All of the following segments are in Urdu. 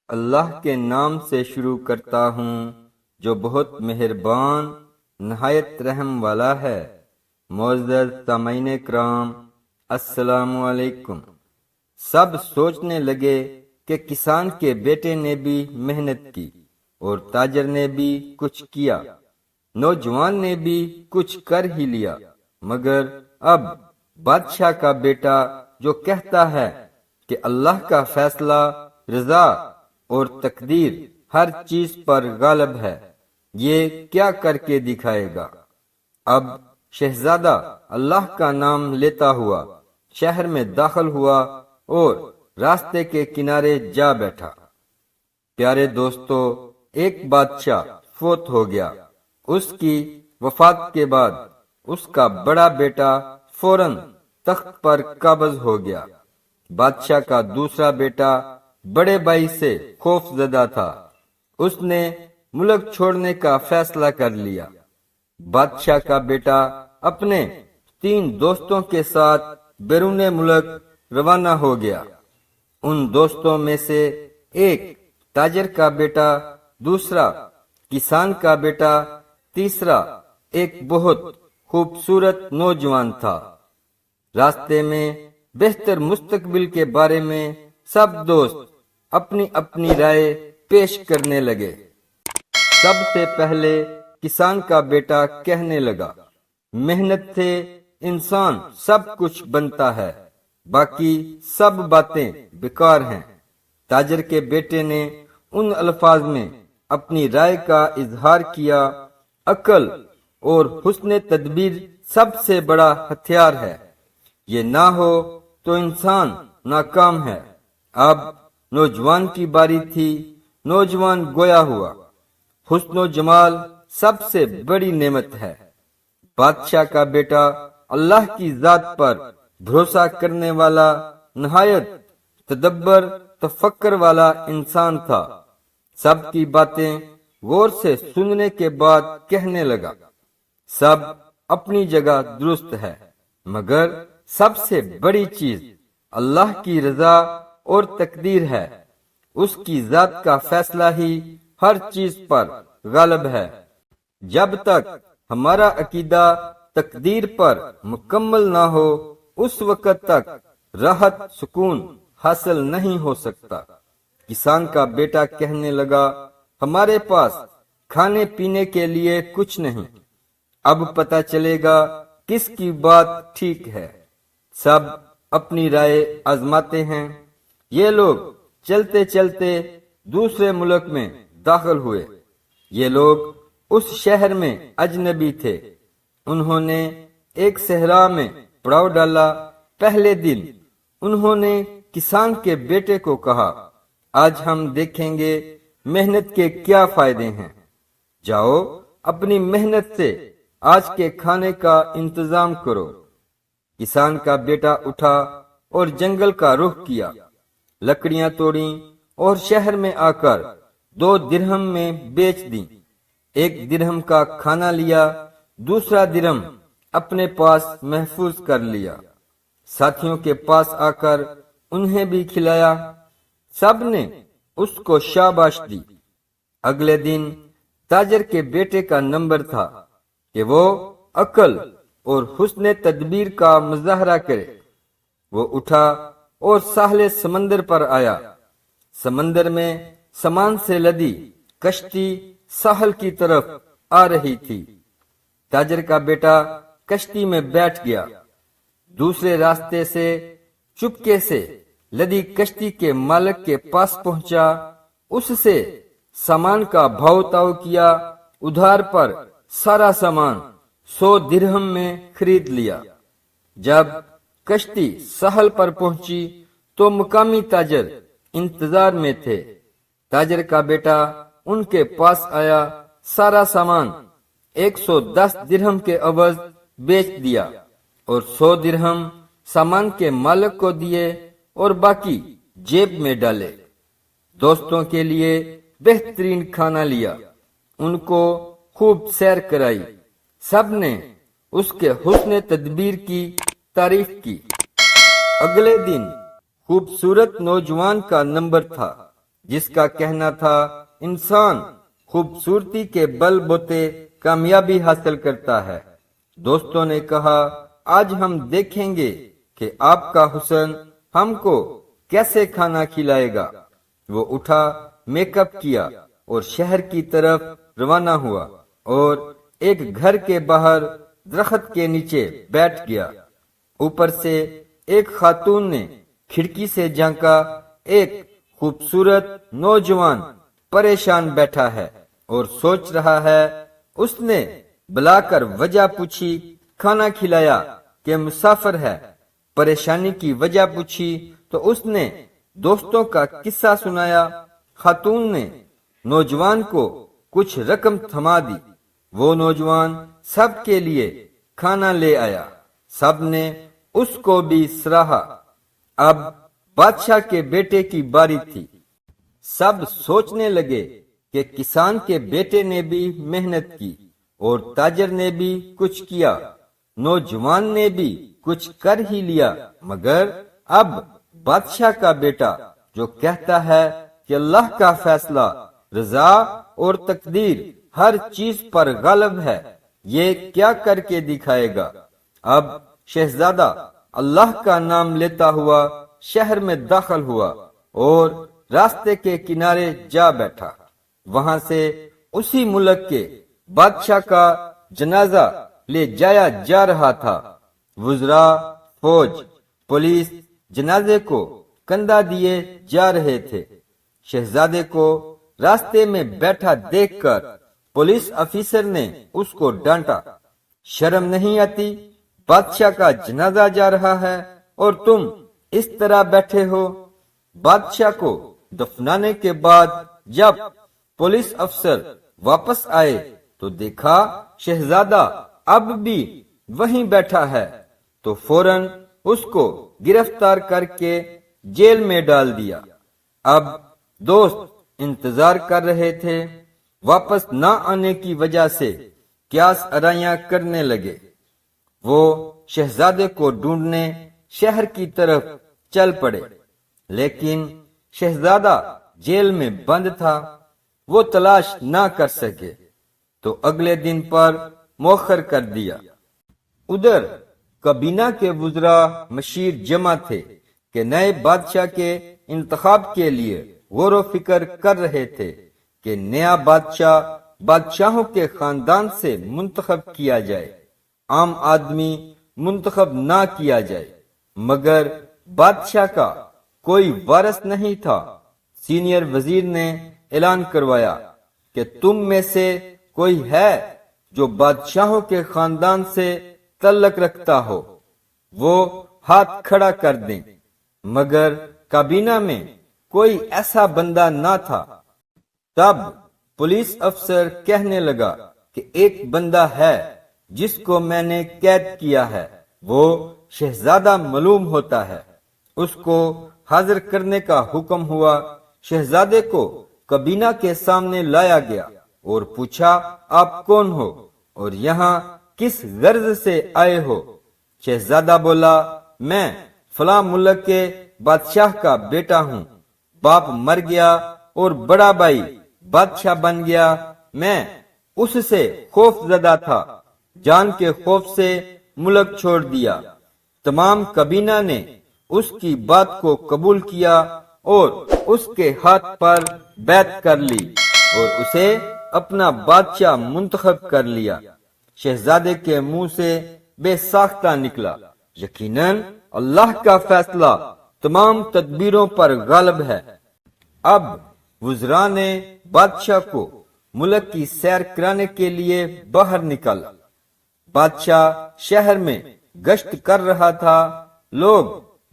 اللہ کے نام سے شروع کرتا ہوں جو بہت مہربان نہایت رحم والا ہے۔ معزز سامعین کرام، السلام علیکم۔ سب سوچنے لگے کہ کسان کے بیٹے نے بھی محنت کی اور تاجر نے بھی کچھ کیا، نوجوان نے بھی کچھ کر ہی لیا، مگر اب بادشاہ کا بیٹا جو کہتا ہے کہ اللہ کا فیصلہ، رضا اور تقدیر ہر چیز پر غالب ہے، یہ کیا کر کے دکھائے گا؟ اب شہزادہ اللہ کا نام لیتا ہوا شہر میں داخل ہوا اور راستے کے کنارے جا بیٹھا۔ پیارے دوستو، ایک بادشاہ فوت ہو گیا۔ اس کی وفات کے بعد اس کا بڑا بیٹا فوراً تخت پر قابض ہو گیا۔ بادشاہ کا دوسرا بیٹا بڑے بھائی سے خوف زدہ تھا۔ اس نے ملک چھوڑنے کا فیصلہ کر لیا۔ بادشاہ کا بیٹا اپنے 3 دوستوں کے ساتھ بیرون ملک روانہ ہو گیا۔ ان دوستوں میں سے ایک تاجر کا بیٹا، دوسرا کسان کا بیٹا، تیسرا ایک بہت خوبصورت نوجوان تھا۔ راستے میں بہتر مستقبل کے بارے میں سب دوست اپنی اپنی رائے پیش کرنے لگے۔ سب سے پہلے کسان کا بیٹا کہنے لگا، محنت سے انسان سب کچھ بنتا ہے، باقی سب باتیں بیکار ہیں۔ تاجر کے بیٹے نے ان الفاظ میں اپنی رائے کا اظہار کیا، عقل اور حسن تدبیر سب سے بڑا ہتھیار ہے، یہ نہ ہو تو انسان ناکام ہے۔ اب نوجوان کی باری تھی۔ نوجوان گویا ہوا، حسن و جمال سب سے بڑی نعمت ہے۔ بادشاہ کا بیٹا اللہ کی ذات پر بھروسہ کرنے والا، نہایت تدبر تفکر والا انسان تھا۔ سب کی باتیں غور سے سننے کے بعد کہنے لگا، سب اپنی جگہ درست ہے، مگر سب سے بڑی چیز اللہ کی رضا اور تقدیر ہے۔ اس کی ذات کا فیصلہ ہی ہر چیز پر غالب ہے۔ جب تک ہمارا عقیدہ تقدیر پر مکمل نہ ہو، اس وقت تک راحت سکون حاصل نہیں ہو سکتا۔ کسان کا بیٹا کہنے لگا، ہمارے پاس کھانے پینے کے لیے کچھ نہیں، اب پتہ چلے گا کس کی بات ٹھیک ہے۔ سب اپنی رائے آزماتے ہیں۔ یہ لوگ چلتے چلتے دوسرے ملک میں داخل ہوئے۔ یہ لوگ اس شہر میں اجنبی تھے۔ انہوں نے ایک صحرا میں پڑاؤ ڈالا۔ پہلے دن انہوں نے کسان کے بیٹے کو کہا، آج ہم دیکھیں گے محنت کے کیا فائدے ہیں۔ جاؤ اپنی محنت سے آج کے کھانے کا انتظام کرو۔ کسان کا بیٹا اٹھا اور جنگل کا رخ کیا، لکڑیاں توڑیں اور شہر میں آ کر 2 درہم میں بیچ دیں۔ 1 درہم کا کھانا لیا، دوسرا درہم اپنے پاس محفوظ کر لیا۔ ساتھیوں کے پاس آ کر انہیں بھی کھلایا۔ سب نے اس کو شاباش دی۔ اگلے دن تاجر کے بیٹے کا نمبر تھا کہ وہ عقل اور حسن تدبیر کا مظاہرہ کرے۔ وہ اٹھا اور ساحل سمندر پر آیا۔ سمندر میں سامان سے لدی کشتی ساحل کی طرف آ رہی تھی۔ تاجر کا بیٹا کشتی میں بیٹھ گیا۔ دوسرے راستے سے چپکے سے لدی کشتی کے مالک کے پاس پہنچا، اس سے سامان کا بھاؤ تاؤ کیا۔ ادھار پر سارا سامان 100 درہم میں خرید لیا۔ جب کشتی ساحل پر پہنچی تو مقامی تاجر انتظار میں تھے۔ تاجر کا بیٹا ان کے پاس آیا، سارا سامان 110 درہم کے عوض بیچ دیا اور 100 درہم سامان کے مالک کو دیے اور باقی جیب میں ڈالے۔ دوستوں کے لیے بہترین کھانا لیا، ان کو خوب سیر کرائی۔ سب نے اس کے حسن تدبیر کی تعریف کی۔ اگلے دن خوبصورت نوجوان کا نمبر تھا۔ جس کا کہنا تھا انسان خوبصورتی کے بل بوتے کامیابی حاصل کرتا ہے۔ دوستوں نے کہا آج ہم دیکھیں گے کہ آپ کا حسن ہم کو کیسے کھانا کھلائے گا۔ وہ اٹھا، میک اپ کیا اور شہر کی طرف روانہ ہوا اور ایک گھر کے باہر درخت کے نیچے بیٹھ گیا۔ اوپر سے ایک خاتون نے کھڑکی سے جھانکا، ایک خوبصورت نوجوان پریشان بیٹھا ہے اور سوچ رہا ہے۔ اس نے بلا کر وجہ پوچھی، کھانا کھلایا کہ مسافر ہے؟ پریشانی کی وجہ پوچھی تو اس نے دوستوں کا قصہ سنایا۔ خاتون نے نوجوان کو کچھ رقم تھما دی۔ وہ نوجوان سب کے لیے کھانا لے آیا، سب نے اس کو بھی سراہا۔ اب بادشاہ کے بیٹے کی باری تھی۔ سب سوچنے لگے کہ کسان کے بیٹے نے بھی محنت کی اور تاجر نے بھی کچھ کیا، نوجوان نے بھی کچھ کر ہی لیا، مگر اب بادشاہ کا بیٹا جو کہتا ہے کہ اللہ کا فیصلہ، رضا اور تقدیر ہر چیز پر غالب ہے، یہ کیا کر کے دکھائے گا؟ اب شہزادہ اللہ کا نام لیتا ہوا شہر میں داخل ہوا اور راستے کے کنارے جا بیٹھا۔ وہاں سے اسی ملک کے بادشاہ کا جنازہ لے جایا جا رہا تھا۔ وزراء، فوج، پولیس جنازے کو کندھا دیے جا رہے تھے۔ شہزادے کو راستے میں بیٹھا دیکھ کر پولیس افیسر نے اس کو ڈانٹا، شرم نہیں آتی؟ بادشاہ کا جنازہ جا رہا ہے اور تم اس طرح بیٹھے ہو؟ بادشاہ کو دفنانے کے بعد جب پولیس افسر واپس آئے تو دیکھا شہزادہ اب بھی وہیں بیٹھا ہے، تو فوراً اس کو گرفتار کر کے جیل میں ڈال دیا۔ اب دوست انتظار کر رہے تھے، واپس نہ آنے کی وجہ سے قیاس آرائیاں کرنے لگے۔ وہ شہزادے کو ڈھونڈنے شہر کی طرف چل پڑے، لیکن شہزادہ جیل میں بند تھا، وہ تلاش نہ کر سکے، تو اگلے دن پر مؤخر کر دیا۔ ادھر کابینہ کے وزراء مشیر جمع تھے کہ نئے بادشاہ کے انتخاب کے لیے غور و فکر کر رہے تھے کہ نیا بادشاہ بادشاہوں کے خاندان سے منتخب کیا جائے، عام آدمی منتخب نہ کیا جائے۔ مگر بادشاہ کا کوئی وارث نہیں تھا۔ سینئر وزیر نے اعلان کروایا کہ تم میں سے کوئی ہے جو بادشاہوں کے خاندان سے تعلق رکھتا ہو، وہ ہاتھ کھڑا کر دیں۔ مگر کابینہ میں کوئی ایسا بندہ نہ تھا۔ تب پولیس افسر کہنے لگا کہ ایک بندہ ہے جس کو میں نے قید کیا ہے، وہ شہزادہ معلوم ہوتا ہے۔ اس کو حاضر کرنے کا حکم ہوا۔ شہزادے کو کابینہ کے سامنے لایا گیا اور پوچھا آپ کون ہو اور یہاں کس غرض سے آئے ہو؟ شہزادہ بولا میں فلاں ملک کے بادشاہ کا بیٹا ہوں، باپ مر گیا اور بڑا بھائی بادشاہ بن گیا، میں اس سے خوف زدہ تھا، جان کے خوف سے ملک چھوڑ دیا۔ تمام کابینہ نے اس کی بات کو قبول کیا اور اس کے ہاتھ پر بیعت کر لی اور اسے اپنا بادشاہ منتخب کر لیا۔ شہزادے کے منہ سے بے ساختہ نکلا، یقیناً اللہ کا فیصلہ تمام تدبیروں پر غالب ہے۔ اب وزراء نے بادشاہ کو ملک کی سیر کرانے کے لیے باہر نکالا۔ بادشاہ شہر میں گشت کر رہا تھا۔ لوگ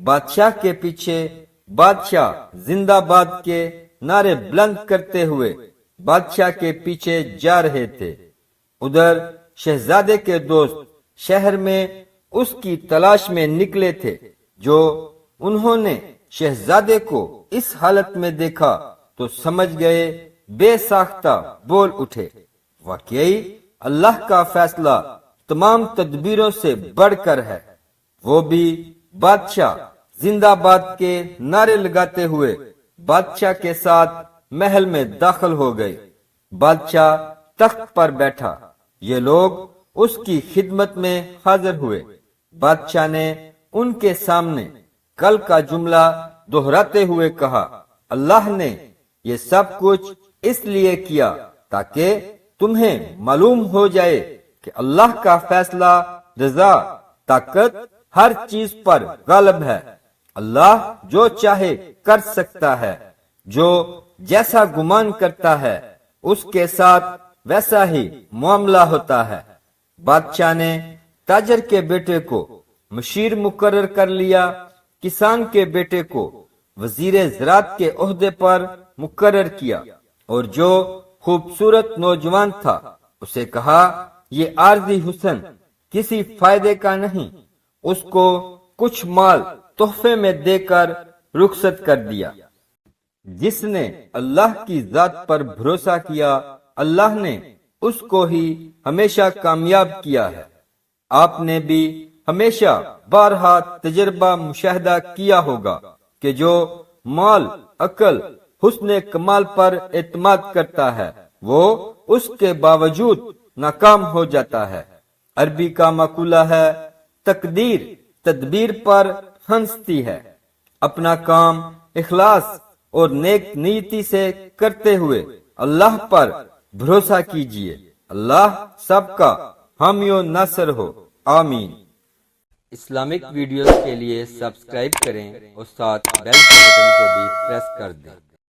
بادشاہ کے پیچھے بادشاہ زندہ باد کے نعرے بلند کرتے ہوئے بادشاہ کے پیچھے جا رہے تھے۔ ادھر شہزادے کے دوست شہر میں اس کی تلاش میں نکلے تھے۔ جو انہوں نے شہزادے کو اس حالت میں دیکھا تو سمجھ گئے، بے ساختہ بول اٹھے، واقعی اللہ کا فیصلہ تمام تدبیروں سے بڑھ کر ہے۔ وہ بھی بادشاہ زندہ باد کے نعرے لگاتے ہوئے بادشاہ کے ساتھ محل میں داخل ہو گئے۔ بادشاہ تخت پر بیٹھا، یہ لوگ اس کی خدمت میں حاضر ہوئے۔ بادشاہ نے ان کے سامنے کل کا جملہ دہراتے ہوئے کہا، اللہ نے یہ سب کچھ اس لیے کیا تاکہ تمہیں معلوم ہو جائے کہ اللہ کا فیصلہ، رضا، طاقت ہر چیز پر غالب ہے۔ اللہ جو چاہے کر سکتا ہے، جو جیسا گمان کرتا ہے اس کے ساتھ ویسا ہی معاملہ ہوتا ہے۔ بادشاہ نے تاجر کے بیٹے کو مشیر مقرر کر لیا، کسان کے بیٹے کو وزیر زراعت کے عہدے پر مقرر کیا، اور جو خوبصورت نوجوان تھا اسے کہا یہ عارضی حسن کسی فائدے کا نہیں، اس کو کچھ مال تحفے میں دے کر رخصت کر دیا۔ جس نے اللہ کی ذات پر بھروسہ کیا، اللہ نے اس کو ہی ہمیشہ کامیاب کیا ہے۔ آپ نے بھی ہمیشہ بارہا تجربہ مشاہدہ کیا ہوگا کہ جو مال، عقل، حسن کمال پر اعتماد کرتا ہے وہ اس کے باوجود ناکام ہو جاتا ہے۔ عربی کا مقولہ ہے، تقدیر تدبیر پر ہنستی ہے۔ اپنا کام اخلاص اور نیک نیتی سے کرتے ہوئے اللہ پر بھروسہ کیجیے۔ اللہ سب کا حامی و ناصر ہو، آمین۔ اسلامک ویڈیوز کے لیے سبسکرائب کریں اور ساتھ بیل کے بٹن کو بھی پریس کر دیں۔